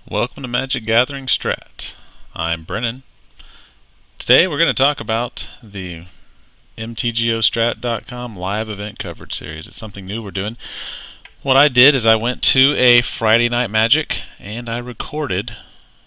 Welcome to MagicGatheringStrat. I'm Brennon. Today we're going to talk about the MTGOstrat.com live event coverage series. It's something new we're doing. What I did is I went to a Friday Night Magic and I recorded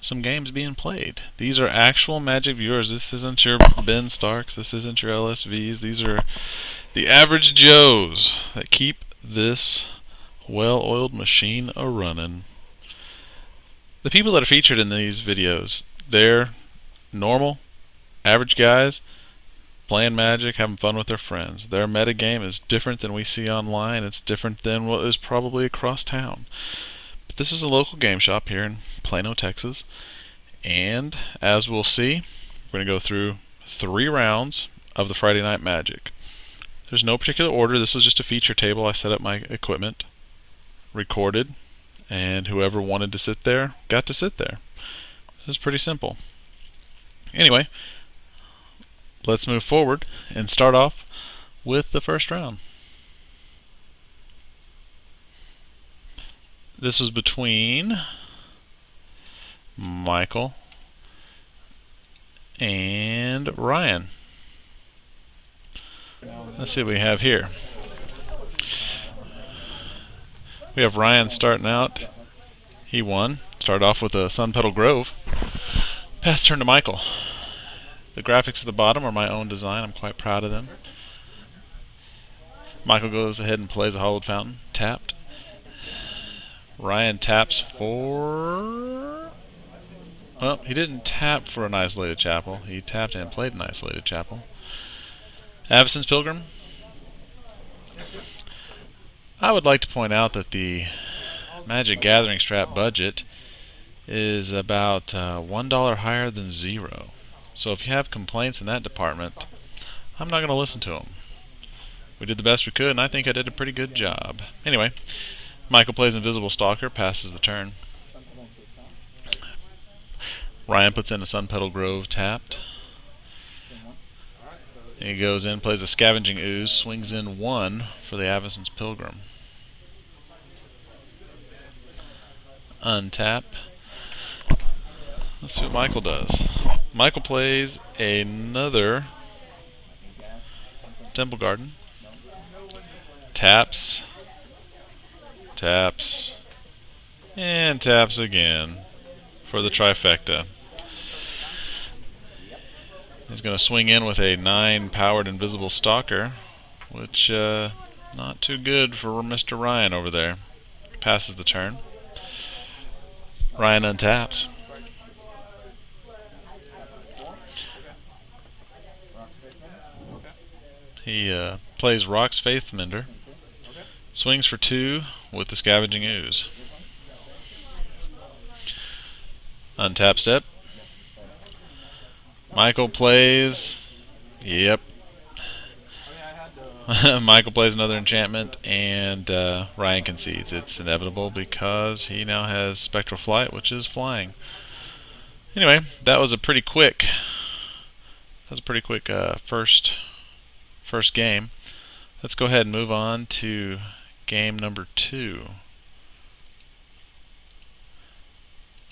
some games being played. These are actual Magic viewers. This isn't your Ben Starks. This isn't your LSVs. These are the average Joes that keep this well-oiled machine a-running. The people that are featured in these videos, they're normal, average guys playing Magic, having fun with their friends. Their metagame is different than we see online. It's different than what is probably across town. But this is a local game shop here in Plano, Texas. And as we'll see, we're going to go through 3 rounds of the Friday Night Magic. There's no particular order. This was just a feature table. I set up my equipment, recorded, and whoever wanted to sit there got to sit there. It was pretty simple. Anyway, let's move forward and start off with the first round. This was between Michael and Ryan. Let's see what we have here. We have Ryan starting out. He won. Started off with a Sun Petal Grove. Pass turn to Michael. The graphics at the bottom are my own design. I'm quite proud of them. Michael goes ahead and plays a Hollowed Fountain. Tapped. Ryan taps for... Well, he didn't tap for an Isolated Chapel. He tapped and played an Isolated Chapel. Avacyn's Pilgrim. I would like to point out that the MagicGatheringStrat budget is about $1 higher than 0. So if you have complaints in that department, I'm not going to listen to them. We did the best we could, and I think I did a pretty good job. Anyway, Michael plays Invisible Stalker, passes the turn. Ryan puts in a Sun Petal Grove tapped. He goes in, plays a Scavenging Ooze, swings in 1 for the Avacyn's Pilgrim. Untap. Let's see what Michael does. Michael plays another Temple Garden. Taps. Taps. And taps again for the trifecta. He's going to swing in with a 9-powered Invisible Stalker, which not too good for Mr. Ryan over there. Passes the turn. Ryan untaps. He plays Rock's Faithmender. Swings for 2 with the Scavenging Ooze. Untap step. Michael plays... Yep. Michael plays another enchantment, and Ryan concedes. It's inevitable because he now has Spectral Flight, which is flying. Anyway, that was a pretty quick. First game. Let's go ahead and move on to game number 2.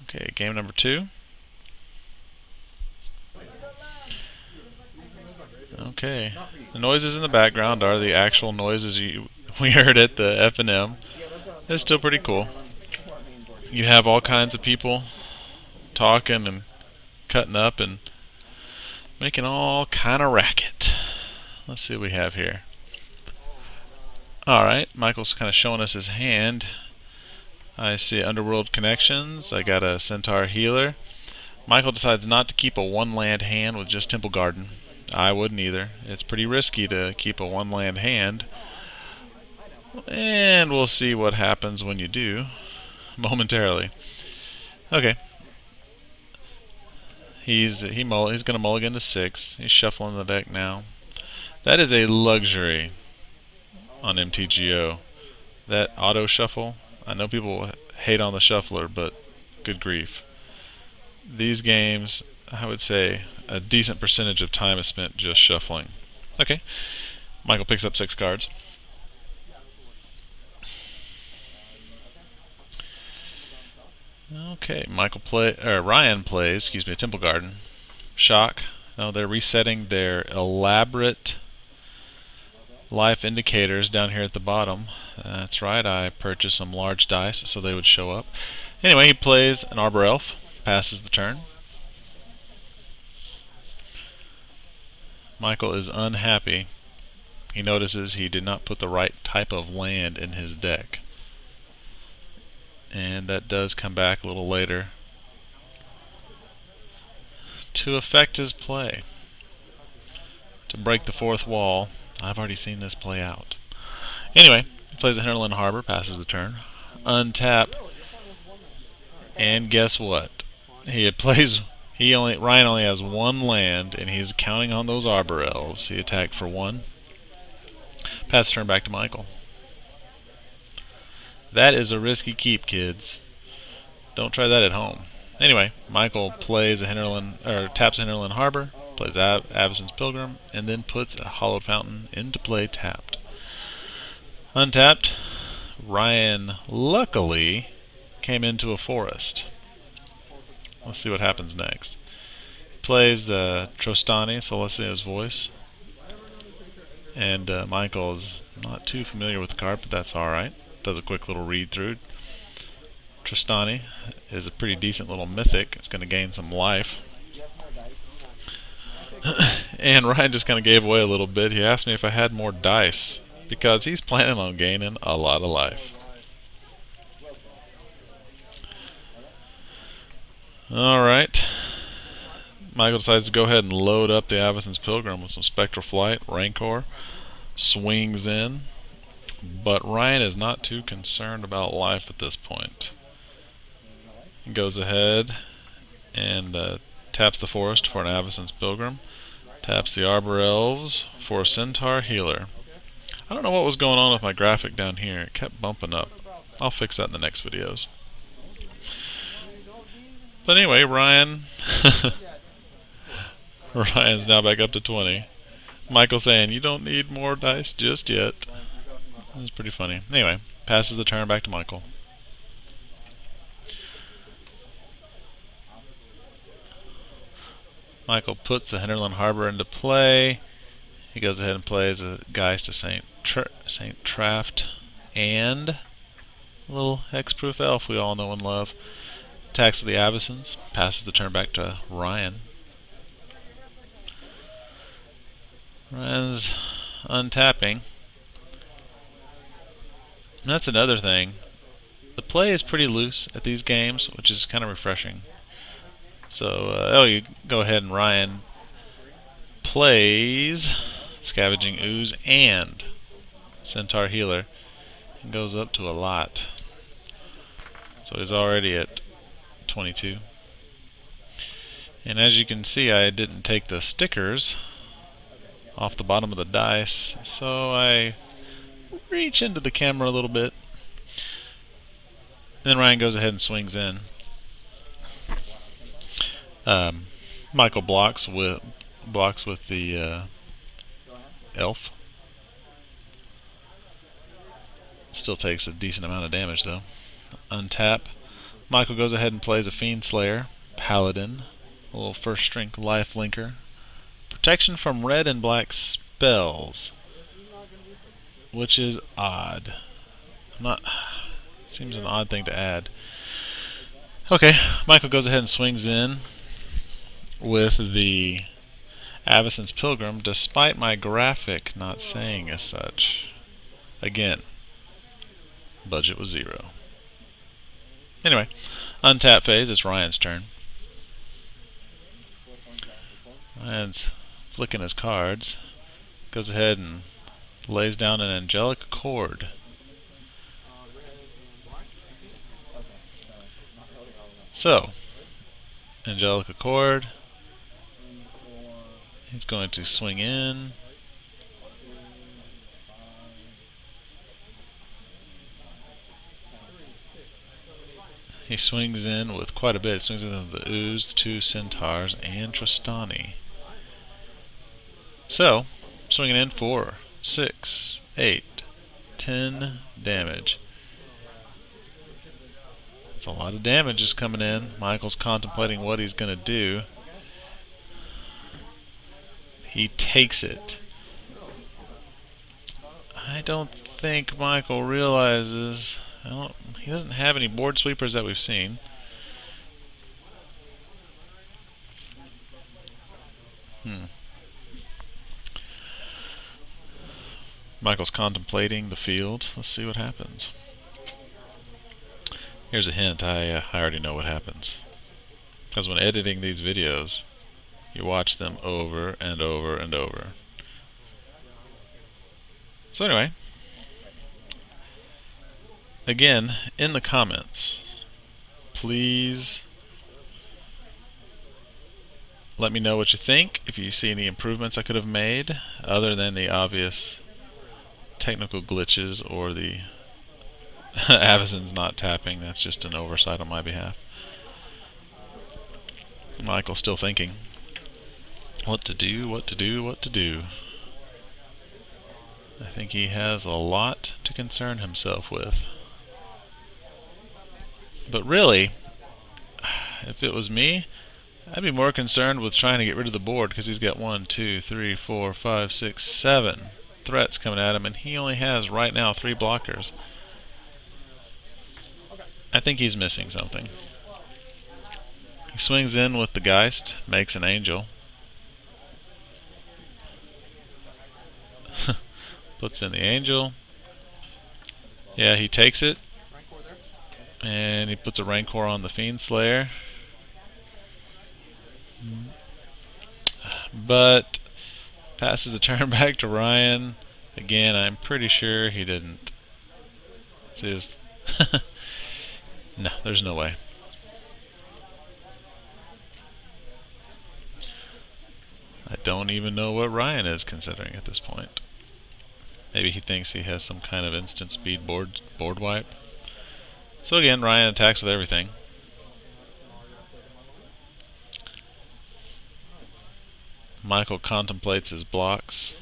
Okay, game number 2. Okay, the noises in the background are the actual noises we heard at the F&M. It's still pretty cool. You have all kinds of people talking and cutting up and making all kind of racket. Let's see what we have here. Alright, Michael's kind of showing us his hand. I see Underworld Connections. I got a Centaur Healer. Michael decides not to keep a 1-land hand with just Temple Garden. I wouldn't either. It's pretty risky to keep a 1-land hand. And we'll see what happens when you do momentarily. Okay. He's going to mulligan to 6. He's shuffling the deck now. That is a luxury on MTGO. That auto shuffle. I know people hate on the shuffler, but good grief. These games, I would say a decent percentage of time is spent just shuffling. Okay. Michael picks up 6 cards. Okay, Ryan plays, excuse me, a Temple Garden. Shock. No, they're resetting their elaborate life indicators down here at the bottom. That's right, I purchased some large dice so they would show up. Anyway, he plays an Arbor Elf, passes the turn. Michael is unhappy. He notices he did not put the right type of land in his deck. And that does come back a little later to affect his play. To break the fourth wall. I've already seen this play out. Anyway, he plays a Hinterland Harbor, passes the turn. Untap. And guess what? Ryan only has one land, and he's counting on those Arbor Elves. He attacked for one. Pass the turn back to Michael. That is a risky keep, kids. Don't try that at home. Anyway, Michael plays taps a Hinterland Harbor, plays Avacyn's Pilgrim, and then puts a Hollowed Fountain into play tapped. Untapped, Ryan luckily came into a forest. Let's see what happens next. Plays Trostani, Celestia's Voice. And Michael is not too familiar with the card, but that's alright. Does a quick little read through. Trostani is a pretty decent little mythic. It's going to gain some life. And Ryan just kind of gave away a little bit. He asked me if I had more dice, because he's planning on gaining a lot of life. Alright. Michael decides to go ahead and load up the Avacyn's Pilgrim with some Spectral Flight. Rancor swings in. But Ryan is not too concerned about life at this point. He goes ahead and taps the forest for an Avacyn's Pilgrim. Taps the Arbor Elves for a Centaur Healer. I don't know what was going on with my graphic down here. It kept bumping up. I'll fix that in the next videos. But anyway, Ryan's now back up to 20. Michael saying, you don't need more dice just yet. It was pretty funny. Anyway, passes the turn back to Michael. Michael puts a Hinterland Harbor into play. He goes ahead and plays a Geist of Saint Traft and a little Hexproof Elf we all know and love. Attacks the Avacyns. Passes the turn back to Ryan. Ryan's untapping. And that's another thing. The play is pretty loose at these games, which is kind of refreshing. So, you go ahead and Ryan plays Scavenging Ooze and Centaur Healer and goes up to a lot. So he's already at 22. And as you can see, I didn't take the stickers off the bottom of the dice, so I reach into the camera a little bit. And then Ryan goes ahead and swings in. Michael blocks with the elf. Still takes a decent amount of damage though. Untap. Michael goes ahead and plays a Fiend Slayer, Paladin, a little first strength life linker. Protection from red and black spells, which is odd. Seems an odd thing to add. Okay, Michael goes ahead and swings in with the Avacyn's Pilgrim, despite my graphic not saying as such. Again, budget was 0. Anyway, untap phase, it's Ryan's turn. Ryan's flicking his cards. Goes ahead and lays down an Angelic Accord. So, Angelic Accord. He's going to swing in. He swings in with quite a bit. He swings in with the Ooze, 2 Centaurs, and Trostani. So, swinging in for 6, 8, 10 damage. That's a lot of damage is coming in. Michael's contemplating what he's going to do. He takes it. I don't think Michael realizes... he doesn't have any board sweepers that we've seen. Michael's contemplating the field. Let's see what happens. Here's a hint. I already know what happens. Because when editing these videos, you watch them over and over and over. So anyway, again, in the comments, please let me know what you think, if you see any improvements I could have made, other than the obvious technical glitches or the Avacyn's not tapping. That's just an oversight on my behalf. Michael's still thinking what to do, what to do, what to do. I think he has a lot to concern himself with. But really, if it was me, I'd be more concerned with trying to get rid of the board, because he's got 1, 2, 3, 4, 5, 6, 7 threats coming at him, and he only has right now 3 blockers. I think he's missing something. He swings in with the Geist, makes an Angel. Puts in the Angel. Yeah, he takes it. And he puts a Rancor on the Fiend Slayer. But passes the turn back to Ryan. Again, I'm pretty sure he didn't. It's his. No, there's no way. I don't even know what Ryan is considering at this point. Maybe he thinks he has some kind of instant speed board wipe. So again, Ryan attacks with everything. Michael contemplates his blocks.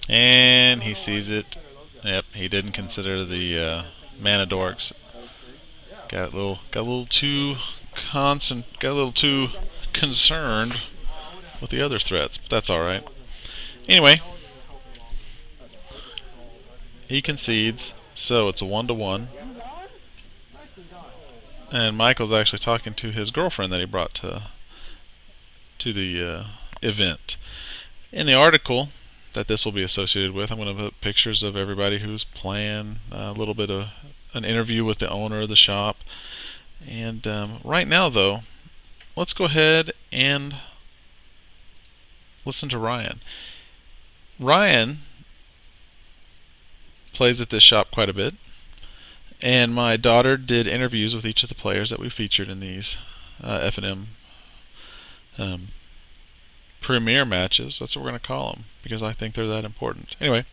And he sees it. Yep, he didn't consider the mana dorks. Got a little too concerned with the other threats, but that's all right. Anyway, he concedes, so it's a 1-to-1. And Michael's actually talking to his girlfriend that he brought to the event. In the article that this will be associated with, I'm going to put pictures of everybody who's playing, a little bit of an interview with the owner of the shop. And right now, though, let's go ahead and listen to Ryan. Ryan plays at this shop quite a bit, and my daughter did interviews with each of the players that we featured in these F&M premier matches. That's what we're going to call them, because I think they're that important. Anyway,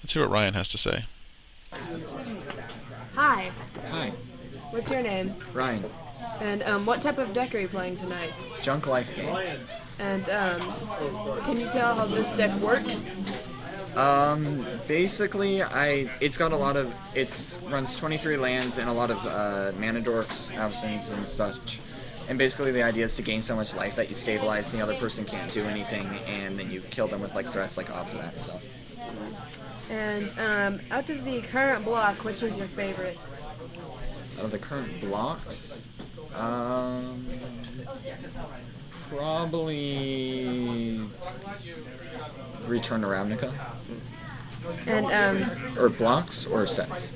let's hear what Ryan has to say. Hi. Hi, What's your name? Ryan. And what type of deck are you playing tonight? Junk Lifegain. And can you tell how this deck works? Basically, it runs 23 lands and a lot of mana dorks, Avacyn's, and such. And basically the idea is to gain so much life that you stabilize and the other person can't do anything, and then you kill them with like threats like Obs and that stuff. And out of the current block, which is your favorite? Out of the current blocks, probably Return to Ravnica. And Or blocks or sets.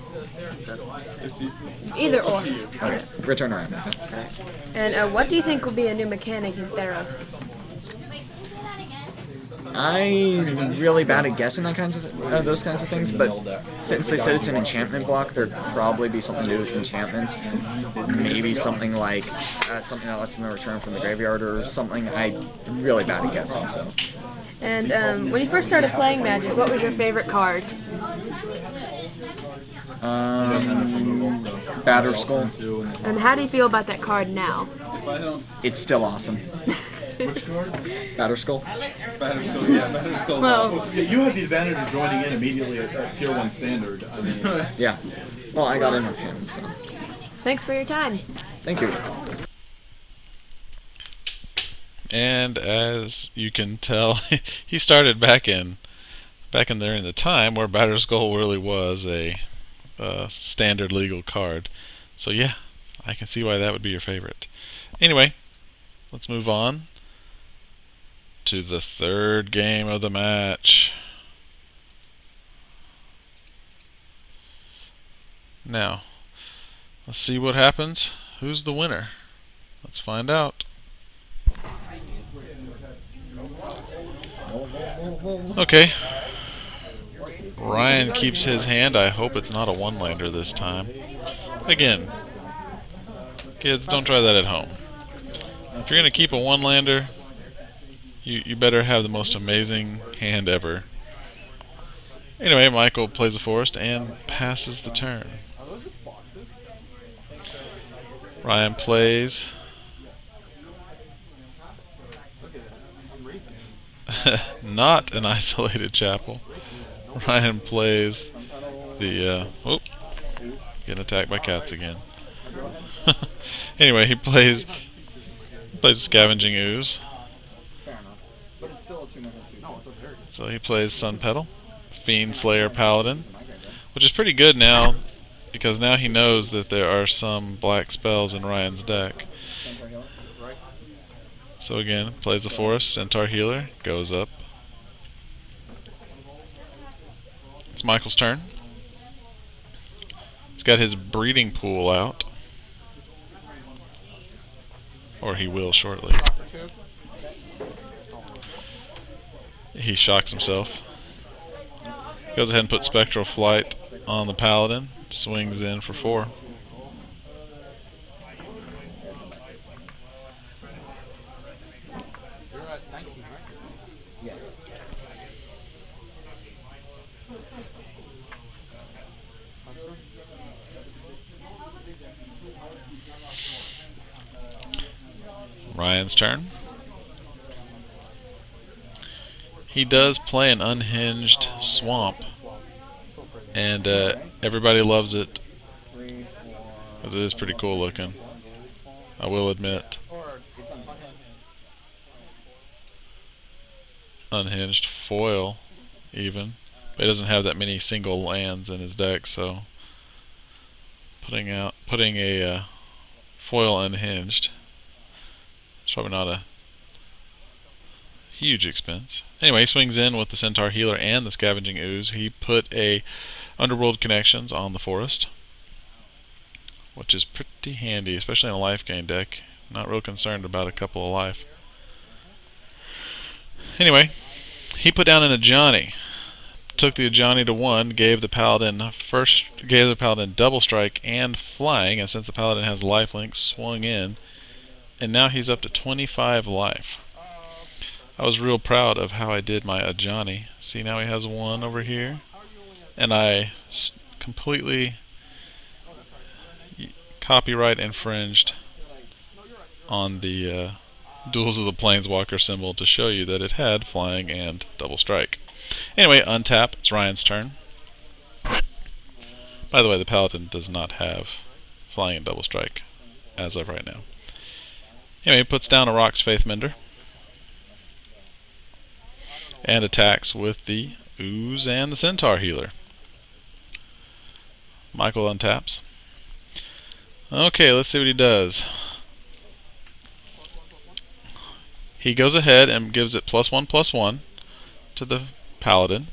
either or. Okay, Return to Ravnica. And what do you think will be a new mechanic in Theros? I'm really bad at guessing those kinds of things, but since they said it's an enchantment block, there'd probably be something to do with enchantments. Maybe something like something that lets them return from the graveyard or something. I'm really bad at guessing, so. And when you first started playing Magic, what was your favorite card? Batter Skull. And how do you feel about that card now? It's still awesome. Batter Skull. Batter Skull, yeah, Batter Skull. Well, You had the advantage of joining in immediately at Tier 1 Standard. I mean, Yeah. Well, I got in with him, so. thanks for your time. Thank you. And as you can tell, he started back in there in the time where Batter Skull really was a standard legal card. So yeah, I can see why that would be your favorite. Anyway, let's move on to the third game of the match. Now, let's see what happens. Who's the winner? Let's find out. Okay. Ryan keeps his hand. I hope it's not a one-lander this time. Again, kids, don't try that at home. If you're going to keep a one-lander, you better have the most amazing hand ever. Anyway, Michael plays a forest and passes the turn. Ryan plays not an isolated chapel. Ryan plays the getting attacked by cats again. Anyway, he plays Scavenging Ooze. So he plays Sun Petal, Fiend Slayer Paladin, which is pretty good now because now he knows that there are some black spells in Ryan's deck. So again, plays the Forest, Centaur Healer, goes up. It's Michael's turn. He's got his breeding pool out. Or he will shortly. He shocks himself. Goes ahead and puts Spectral Flight on the Paladin. Swings in for 4. Ryan's turn. He does play an unhinged swamp, and everybody loves it because it is pretty cool looking, I will admit. Unhinged foil even, but he doesn't have that many single lands in his deck, so putting a foil unhinged, it's probably not a huge expense. Anyway, he swings in with the Centaur Healer and the Scavenging Ooze. He put a Underworld Connections on the Forest, which is pretty handy, especially in a Lifegain deck. Not real concerned about a couple of life. Anyway, he put down an Ajani. Took the Ajani to 1, gave the Paladin double strike and flying, and since the Paladin has lifelink, swung in, and now he's up to 25 life. I was real proud of how I did my Ajani. See, now he has 1 over here, and I completely copyright infringed on the Duels of the Planeswalker symbol to show you that it had flying and double strike. Anyway, untap. It's Ryan's turn. By the way, the Paladin does not have flying and double strike as of right now. Anyway, he puts down a Rock's Faithmender and attacks with the Ooze and the Centaur Healer. Michael untaps. Okay, let's see what he does. He goes ahead and gives it +1/+1 to the Paladin.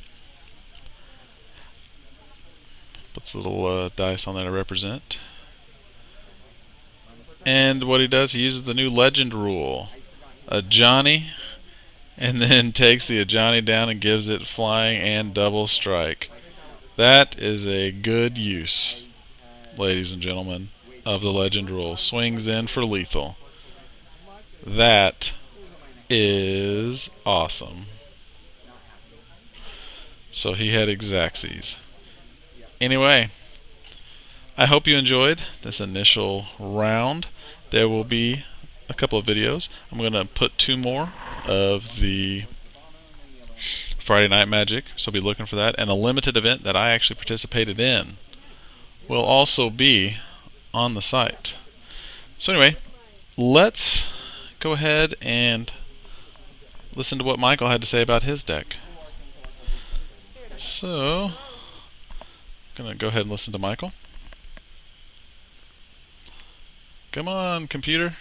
Puts a little dice on there to represent. And what he does, he uses the new legend rule. Ajani and then takes the Ajani down and gives it flying and double strike. That is a good use, ladies and gentlemen, of the legend rule. Swings in for lethal. That is awesome. So he had Exacxies. Anyway, I hope you enjoyed this initial round. There will be a couple of videos. I'm going to put 2 more of the Friday Night Magic, so be looking for that. And a limited event that I actually participated in will also be on the site. So anyway, let's go ahead and listen to what Michael had to say about his deck. So, I'm going to go ahead and listen to Michael. Come on, computer.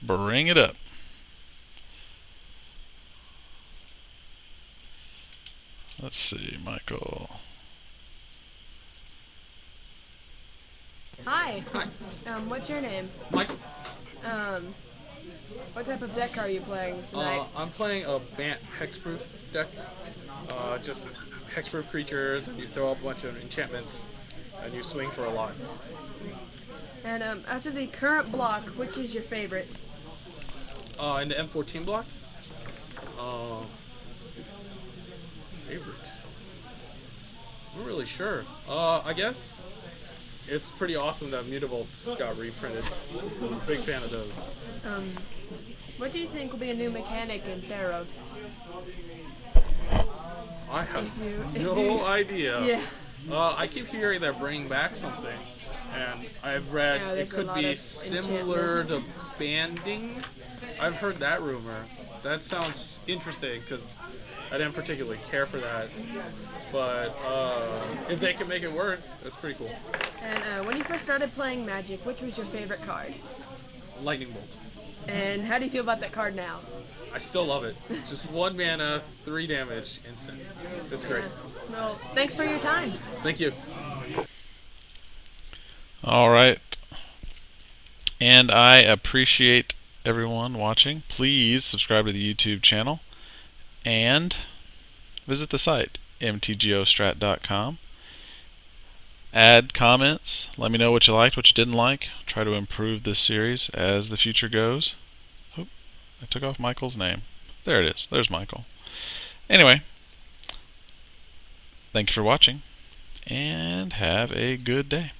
Bring it up. Let's see, Michael. Hi. Hi. What's your name? Michael. What type of deck are you playing tonight? I'm playing a Bant Hexproof deck. Just hexproof creatures, and you throw up a bunch of enchantments, and you swing for a lot. And out of the current block, which is your favorite? In the M14 block? Favorite? I'm not really sure. I guess it's pretty awesome that Mutavolts got reprinted. I'm a big fan of those. What do you think will be a new mechanic in Theros? I have If no you- idea. Yeah. I keep hearing they're bringing back something, and I've read Yeah, it there's a could lot be of similar to enchantments. banding. I've heard that rumor. That sounds interesting because I didn't particularly care for that, but if they can make it work, that's pretty cool. And when you first started playing Magic, which was your favorite card? Lightning bolt. And how do you feel about that card now? I still love it. Just 1 mana, 3 damage, instant. It's great. Well, thanks for your time. Thank you. All right. And I appreciate everyone watching. Please subscribe to the YouTube channel and visit the site, mtgostrat.com. Add comments. Let me know what you liked, what you didn't like. Try to improve this series as the future goes. Oop, I took off Michael's name. There it is. There's Michael. Anyway, thank you for watching, and have a good day.